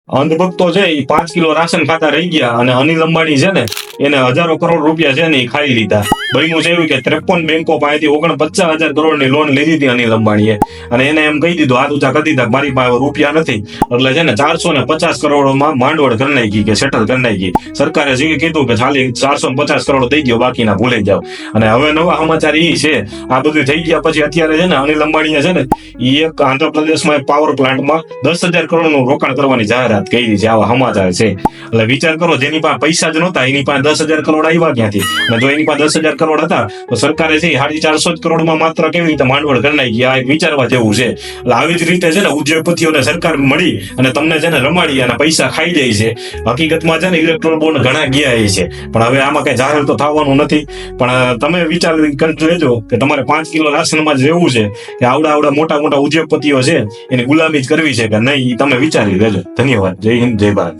અંધભક્તો છે એ 5 kilo ration ખાતા રહી ગયા અને અનિલ અંબાણી છે ને એને હજારો કરોડ રૂપિયા છે ને એ ખાઈ લીધા. બન્યું છે એવું કે 53 બેંકો પાસેથી 49,000 કરોડની લોન લીધી હતી અનિલ અંબાણીએ અને એને એમ કહી દીધું હાથ ઊંચા કરી દીધા મારી પાસે રૂપિયા નથી એટલે છે ને 450 કરોડમાં માંડવડ કરી નાખી કે સેટલ કરી નાખી. સરકારે જે કીધું કે ખાલી 450 કરોડ દઈ દો બાકીના ભૂલી જાવ. અને હવે નવા સમાચાર એ છે આ બધું થઈ ગયા પછી અત્યારે છે ને અનિલ અંબાણીએ છે ને એ એક આંધ્રપ્રદેશમાં એક પાવર પ્લાન્ટમાં 10,000 કરોડનું રોકાણ કરવાની જાહેરાત કરી છે. આવા સમાચાર છે એટલે વિચાર કરો જેની પાસે પૈસા જ નહોતા એની પાસે 10,000 કરોડ આવ્યા ક્યાંથી અને જો એની પાસે 10,000 કરોડ હતા તો સરકારે છે 450 કરોડમાં માત્ર કેવી રીતે માંડવડ કરી નાખી આ એક વિચારવા જેવું છે. એટલે આવી જ રીતે છે ને ઉદ્યોગપતિઓને સરકાર મળી અને તમને છે ને રમાડી અને પૈસા ખાઈ જાય છે. હકીકતમાં છે ને ઇલેક્ટ્રોલ બોન્ડ ઘણા ગયા છે પણ હવે આમાં કઈ જાહેર તો થવાનું નથી. પણ તમે વિચાર લેજો કે તમારે 5 કિલો રાશનમાં જ રહેવું છે કે આવડા મોટા ઉદ્યોગપતિઓ છે એની ગુલામી જ કરવી છે કે નહીં તમે વિચારી લેજો. ધન્યવાદ. જય હિન્દ, જય ભારત.